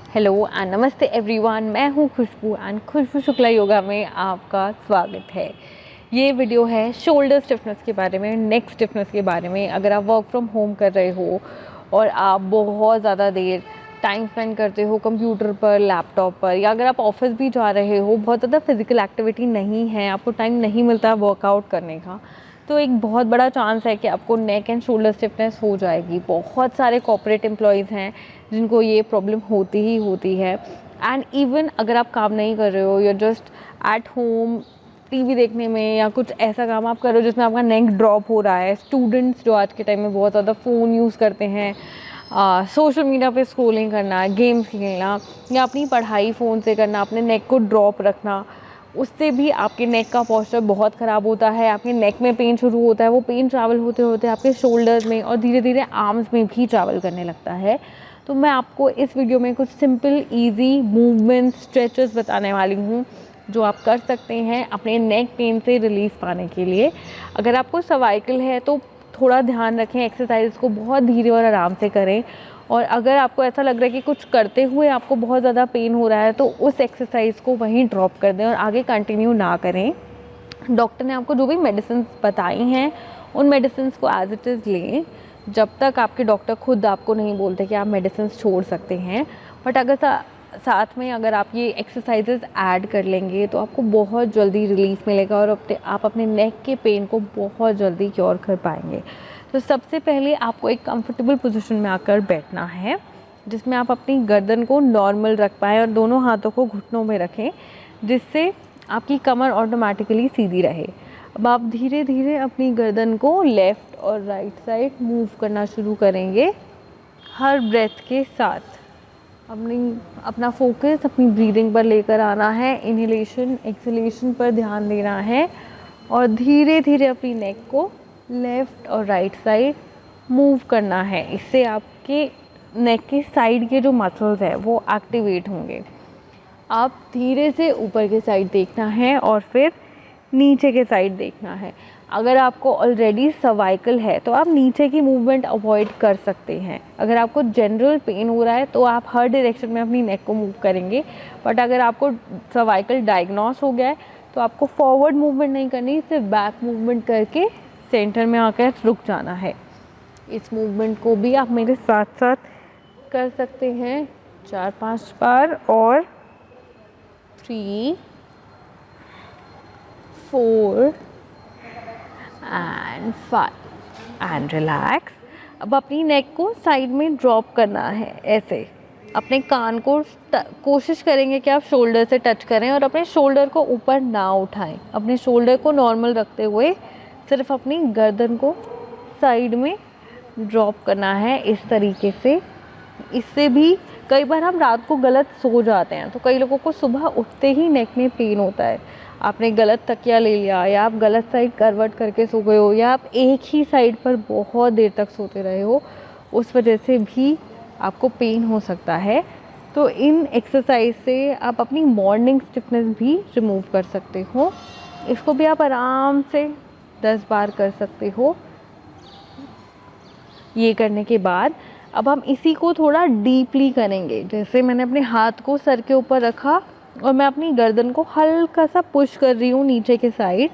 Hello and नमस्ते everyone, मैं हूँ खुशबू एंड खुशबू शुक्ला योगा में आपका स्वागत है। ये वीडियो है शोल्डर स्टिफनेस के बारे में, नेक स्टिफनेस के बारे में। अगर आप वर्क फ्रॉम होम कर रहे हो और आप बहुत ज़्यादा देर टाइम स्पेंड करते हो कंप्यूटर पर, लैपटॉप पर, या अगर आप ऑफिस भी जा रहे हो, बहुत ज़्यादा फिजिकल एक्टिविटी नहीं है, आपको टाइम नहीं मिलता वर्कआउट करने का, तो एक बहुत बड़ा चांस है कि आपको नेक एंड शोल्डर स्टिफनेस हो जाएगी। बहुत सारे कॉर्पोरेट एम्प्लॉयज़ हैं जिनको ये प्रॉब्लम होती ही होती है। एंड इवन अगर आप काम नहीं कर रहे हो, या जस्ट एट होम टीवी देखने में या कुछ ऐसा काम आप कर रहे हो जिसमें आपका नेक ड्रॉप हो रहा है, स्टूडेंट्स जो आज के टाइम में बहुत ज़्यादा फ़ोन यूज़ करते हैं, सोशल मीडिया पे स्क्रॉलिंग करना, गेम्स खेलना, या अपनी पढ़ाई फ़ोन से करना, अपने नेक को ड्रॉप रखना, उससे भी आपके नेक का पोस्चर बहुत ख़राब होता है। आपके नेक में पेन शुरू होता है, वो पेन ट्रैवल होते होते आपके शोल्डर्स में और धीरे धीरे आर्म्स में भी ट्रैवल करने लगता है। तो मैं आपको इस वीडियो में कुछ सिंपल ईजी मूवमेंट स्ट्रेचेस बताने वाली हूँ जो आप कर सकते हैं अपने नेक पेन से रिलीफ पाने के लिए। अगर आपको सर्वाइकल है तो थोड़ा ध्यान रखें, एक्सरसाइज को बहुत धीरे और आराम से करें। और अगर आपको ऐसा लग रहा है कि कुछ करते हुए आपको बहुत ज़्यादा पेन हो रहा है तो उस एक्सरसाइज को वहीं ड्रॉप कर दें और आगे कंटिन्यू ना करें। डॉक्टर ने आपको जो भी मेडिसिन बताई हैं उन मेडिसिन को एज इट इज़ लें जब तक आपके डॉक्टर खुद आपको नहीं बोलते कि आप मेडिसिन छोड़ सकते हैं। बट अगर साथ में अगर आप ये एक्सरसाइजेज ऐड कर लेंगे तो आपको बहुत जल्दी रिलीफ मिलेगा और आप अपने नेक के पेन को बहुत जल्दी क्योर कर पाएंगे। तो सबसे पहले आपको एक कंफर्टेबल पोजीशन में आकर बैठना है जिसमें आप अपनी गर्दन को नॉर्मल रख पाएँ और दोनों हाथों को घुटनों में रखें, जिससे आपकी कमर ऑटोमेटिकली सीधी रहे। अब आप धीरे धीरे अपनी गर्दन को लेफ़्ट और राइट साइड मूव करना शुरू करेंगे हर ब्रेथ के साथ। अपना फोकस अपनी ब्रीदिंग पर लेकर आना है, इनहेलेशन एक्सहेलेशन पर ध्यान देना है और धीरे धीरे अपनी नेक को लेफ़्ट और राइट साइड मूव करना है। इससे आपके नेक के साइड के जो मसल्स हैं वो एक्टिवेट होंगे। आप धीरे से ऊपर के साइड देखना है और फिर नीचे के साइड देखना है। अगर आपको ऑलरेडी सर्वाइकल है तो आप नीचे की मूवमेंट अवॉइड कर सकते हैं। अगर आपको जनरल पेन हो रहा है तो आप हर डायरेक्शन में अपनी नेक को मूव करेंगे। बट अगर आपको सर्वाइकल डायग्नोस हो गया है तो आपको फॉरवर्ड मूवमेंट नहीं करनी, सिर्फ बैक मूवमेंट करके सेंटर में आकर रुक जाना है। इस मूवमेंट को भी आप मेरे साथ साथ कर सकते हैं 4-5 बार। और 3, 4 and 5 and रिलैक्स। अब अपनी नेक को साइड में ड्रॉप करना है ऐसे। अपने कान को कोशिश करेंगे कि आप शोल्डर से टच करें और अपने शोल्डर को ऊपर ना उठाएं। अपने शोल्डर को नॉर्मल रखते हुए सिर्फ अपनी गर्दन को साइड में ड्रॉप करना है इस तरीके से। इससे भी कई बार हम रात को गलत सो जाते हैं तो कई लोगों को सुबह उठते ही नेक में पेन होता है। आपने गलत तकिया ले लिया, या आप गलत साइड करवट करके सो गए हो, या आप एक ही साइड पर बहुत देर तक सोते रहे हो, उस वजह से भी आपको पेन हो सकता है। तो इन एक्सरसाइज से आप अपनी मॉर्निंग स्टिफनेस भी रिमूव कर सकते हो। इसको भी आप आराम से 10 बार कर सकते हो। ये करने के बाद अब हम इसी को थोड़ा डीपली करेंगे। जैसे मैंने अपने हाथ को सर के ऊपर रखा और मैं अपनी गर्दन को हल्का सा पुश कर रही हूँ नीचे के साइड,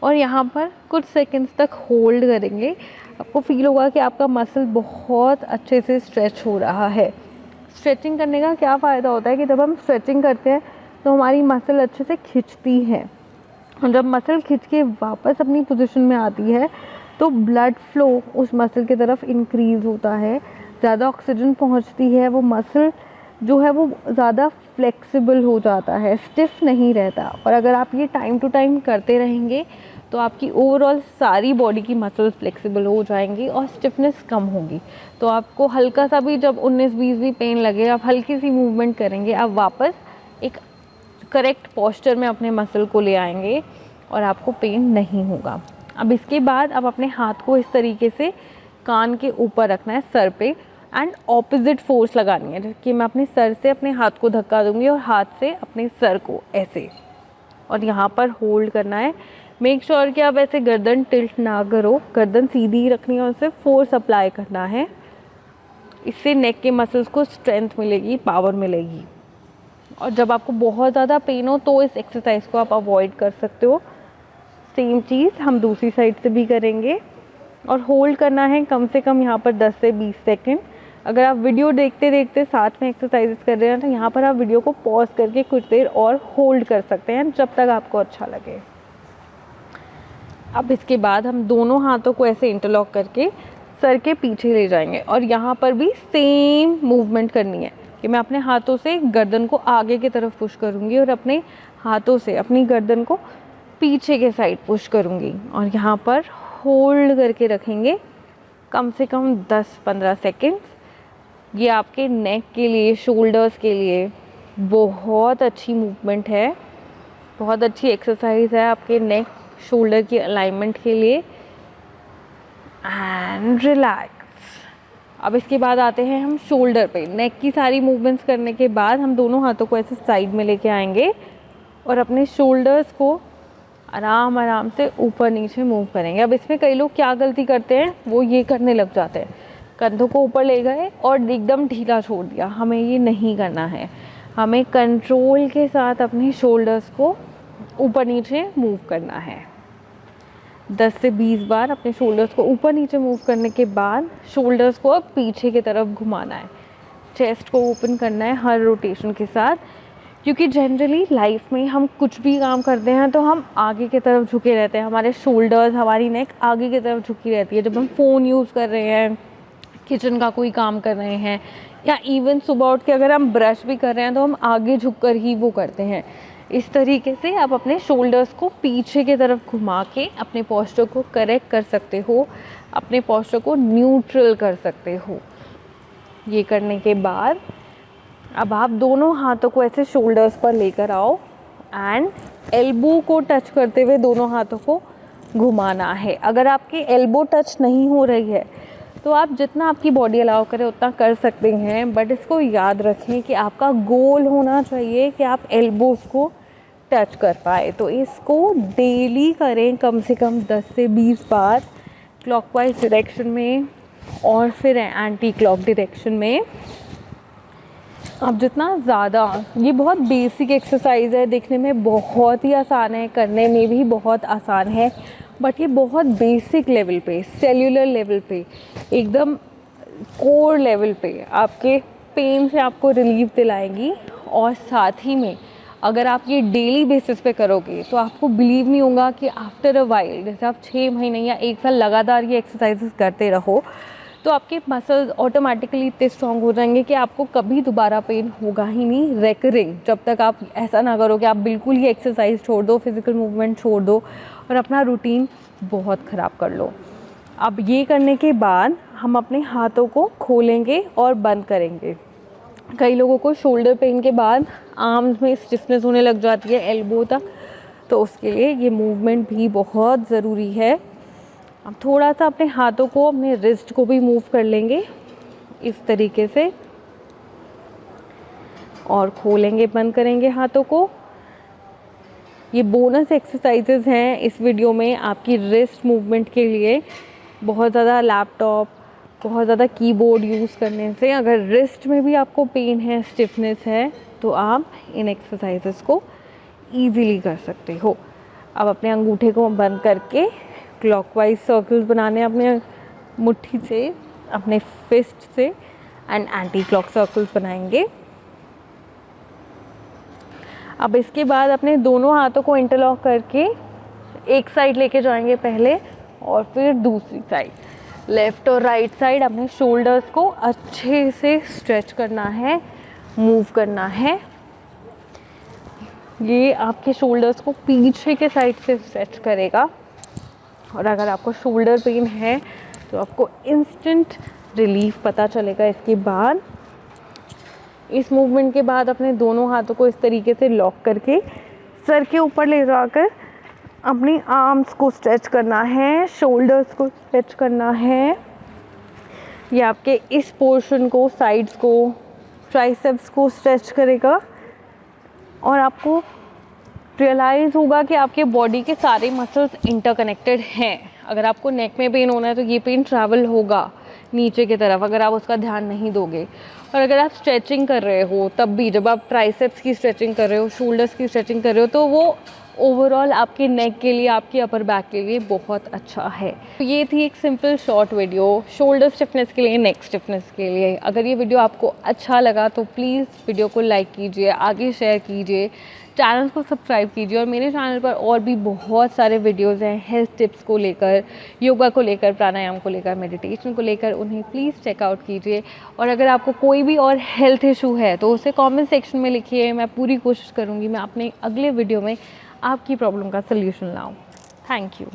और यहाँ पर कुछ सेकंड्स तक होल्ड करेंगे। आपको फील होगा कि आपका मसल बहुत अच्छे से स्ट्रेच हो रहा है। स्ट्रेचिंग करने का क्या फ़ायदा होता है कि जब हम स्ट्रेचिंग करते हैं तो हमारी मसल अच्छे से खिंचती है, और जब मसल खिंच के वापस अपनी पोजीशन में आती है तो ब्लड फ्लो उस मसल की तरफ इंक्रीज़ होता है, ज़्यादा ऑक्सीजन पहुंचती है, वो मसल जो है वो ज़्यादा फ्लेक्सिबल हो जाता है, स्टिफ नहीं रहता। और अगर आप ये टाइम टू टाइम करते रहेंगे तो आपकी ओवरऑल सारी बॉडी की मसल्स फ्लेक्सिबल हो जाएंगी और स्टिफनेस कम होगी। तो आपको हल्का सा भी जब 19-20 भी पेन लगे, आप हल्की सी मूवमेंट करेंगे, आप वापस एक करेक्ट पोस्चर में अपने मसल को ले आएंगे और आपको पेन नहीं होगा। अब इसके बाद आप अपने हाथ को इस तरीके से कान के ऊपर रखना है सर पे, एंड ऑपोजिट फोर्स लगानी है। जैसे कि मैं अपने सर से अपने हाथ को धक्का दूंगी और हाथ से अपने सर को ऐसे, और यहाँ पर होल्ड करना है। मेक श्योर कि आप ऐसे गर्दन टिल्ट ना करो, गर्दन सीधी रखनी है और सिर्फ फोर्स अप्लाई करना है। इससे नेक के मसल्स को स्ट्रेंथ मिलेगी, पावर मिलेगी। और जब आपको बहुत ज़्यादा पेन हो तो इस एक्सरसाइज को आप अवॉइड कर सकते हो। सेम चीज़ हम दूसरी साइड से भी करेंगे और होल्ड करना है कम से कम यहाँ पर 10 से 20 सेकंड। अगर आप वीडियो देखते देखते साथ में एक्सरसाइजेस कर रहे हैं तो यहाँ पर आप वीडियो को पॉज करके कुछ देर और होल्ड कर सकते हैं जब तक आपको अच्छा लगे। अब इसके बाद हम दोनों हाथों को ऐसे इंटरलॉक करके सर के पीछे ले जाएंगे और यहाँ पर भी सेम मूवमेंट करनी है कि मैं अपने हाथों से गर्दन को आगे की तरफ पुश करूँगी और अपने हाथों से अपनी गर्दन को पीछे के साइड पुश करूँगी और यहाँ पर होल्ड करके रखेंगे कम से कम 10-15 सेकेंड्स। ये आपके नेक के लिए, शोल्डर्स के लिए बहुत अच्छी मूवमेंट है, बहुत अच्छी एक्सरसाइज है आपके नेक शोल्डर की अलाइनमेंट के लिए। And relax. अब इसके बाद आते हैं हम शोल्डर पे। नेक की सारी मूवमेंट्स करने के बाद हम दोनों हाथों को ऐसे साइड में लेके आएंगे और अपने शोल्डर्स को आराम आराम से ऊपर नीचे मूव करेंगे। अब इसमें कई लोग क्या गलती करते हैं, वो ये करने लग जाते हैं, कंधों को ऊपर ले गए और एकदम ढीला छोड़ दिया। हमें ये नहीं करना है, हमें कंट्रोल के साथ अपने शोल्डर्स को ऊपर नीचे मूव करना है। 10 से 20 बार अपने शोल्डर्स को ऊपर नीचे मूव करने के बाद शोल्डर्स को अब पीछे की तरफ घुमाना है। चेस्ट को ओपन करना है हर रोटेशन के साथ, क्योंकि जनरली लाइफ में हम कुछ भी काम करते हैं तो हम आगे की तरफ झुके रहते हैं, हमारे शोल्डर्स, हमारी नेक आगे की तरफ झुकी रहती है। जब हम फ़ोन यूज़ कर रहे हैं, किचन का कोई काम कर रहे हैं, या इवन सुबह उठ के अगर हम ब्रश भी कर रहे हैं तो हम आगे झुककर ही वो करते हैं। इस तरीके से आप अपने शोल्डर्स को पीछे की तरफ घुमा के अपने पोस्चर को करेक्ट कर सकते हो, अपने पोस्चर को न्यूट्रल कर सकते हो। ये करने के बाद अब आप दोनों हाथों को ऐसे शोल्डर्स पर लेकर आओ एंड एल्बो को टच करते हुए दोनों हाथों को घुमाना है। अगर आपकी एल्बो टच नहीं हो रही है तो आप जितना आपकी बॉडी अलाउ करे उतना कर सकते हैं, बट इसको याद रखें कि आपका गोल होना चाहिए कि आप एल्बोज़ को टच कर पाए। तो इसको डेली करें कम से कम 10 से 20 बार, क्लॉकवाइज डायरेक्शन में और फिर एंटी क्लॉक डायरेक्शन में। अब जितना ज़्यादा, ये बहुत बेसिक एक्सरसाइज है, देखने में बहुत ही आसान है, करने में भी बहुत आसान है, बट ये बहुत बेसिक लेवल पे, सेल्यूलर लेवल पे, एकदम कोर लेवल पे आपके पेन से आपको रिलीफ दिलाएगी। और साथ ही में अगर आप ये डेली बेसिस पे करोगे तो आपको बिलीव नहीं होगा कि आफ्टर अ वाइल, जैसे आप 6 महीने या 1 साल लगातार ये एक्सरसाइजेस करते रहो तो आपके मसल्स ऑटोमेटिकली इतने स्ट्रॉन्ग हो जाएंगे कि आपको कभी दोबारा पेन होगा ही नहीं रेकरिंग। जब तक आप ऐसा ना करो कि आप बिल्कुल ही एक्सरसाइज छोड़ दो, फिज़िकल मूवमेंट छोड़ दो और अपना रूटीन बहुत ख़राब कर लो। अब ये करने के बाद हम अपने हाथों को खोलेंगे और बंद करेंगे। कई लोगों को शोल्डर पेन के बाद आर्म्स में स्टिफनेस होने लग जाती है एल्बो तक, तो उसके लिए ये मूवमेंट भी बहुत ज़रूरी है। अब थोड़ा सा अपने हाथों को, अपने रिस्ट को भी मूव कर लेंगे इस तरीके से और खोलेंगे, बंद करेंगे हाथों को। ये बोनस एक्सरसाइजेज हैं इस वीडियो में आपकी रिस्ट मूवमेंट के लिए। बहुत ज़्यादा लैपटॉप, बहुत ज़्यादा कीबोर्ड यूज़ करने से अगर रिस्ट में भी आपको पेन है, स्टिफनेस है, तो आप इन एक्सरसाइजेस को ईज़िली कर सकते हो। अब अपने अंगूठे को बंद करके क्लॉकवाइज सर्कल्स बनाने अपने मुट्ठी से, अपने फिस्ट से, एंड एंटी क्लॉक सर्कल्स बनाएंगे। अब इसके बाद अपने दोनों हाथों को इंटरलॉक करके एक साइड लेके जाएंगे पहले और फिर दूसरी साइड, लेफ़्ट और राइट साइड। अपने शोल्डर्स को अच्छे से स्ट्रेच करना है, मूव करना है। ये आपके शोल्डर्स को पीछे के साइड से स्ट्रेच करेगा और अगर आपको शोल्डर पेन है तो आपको इंस्टेंट रिलीफ पता चलेगा। इसके बाद इस मूवमेंट के बाद अपने दोनों हाथों को इस तरीके से लॉक करके सर के ऊपर ले जाकर अपनी आर्म्स को स्ट्रेच करना है, शोल्डर्स को स्ट्रेच करना है। ये आपके इस पोर्शन को, साइड्स को, ट्राइसेप्स को स्ट्रेच करेगा और आपको रियलाइज़ होगा कि आपके बॉडी के सारे मसल्स इंटरकनेक्टेड हैं। अगर आपको नेक में पेन होना है तो ये पेन ट्रैवल होगा, नीचे की तरफ, अगर आप उसका ध्यान नहीं दोगे। और अगर आप स्ट्रेचिंग कर रहे हो तब भी, जब आप ट्राइसेप्स की स्ट्रेचिंग कर रहे हो, शोल्डर्स की स्ट्रेचिंग कर रहे हो, तो वो ओवरऑल आपके नेक के लिए, आपकी अपर बैक के लिए बहुत अच्छा है। तो ये थी एक simple short video shoulder stiffness के लिए, नेक स्टिफनेस के लिए। अगर ये वीडियो आपको अच्छा लगा तो प्लीज़ वीडियो को लाइक कीजिए, आगे शेयर कीजिए, चैनल को सब्सक्राइब कीजिए। और मेरे चैनल पर और भी बहुत सारे वीडियोस हैं हेल्थ टिप्स को लेकर, योगा को लेकर, प्राणायाम को लेकर, मेडिटेशन को लेकर, उन्हें प्लीज़ चेकआउट कीजिए। और अगर आपको कोई भी और हेल्थ इशू है तो उसे कमेंट सेक्शन में लिखिए, मैं पूरी कोशिश करूँगी मैं अपने अगले वीडियो में आपकी प्रॉब्लम का सल्यूशन लाऊं। Thank you.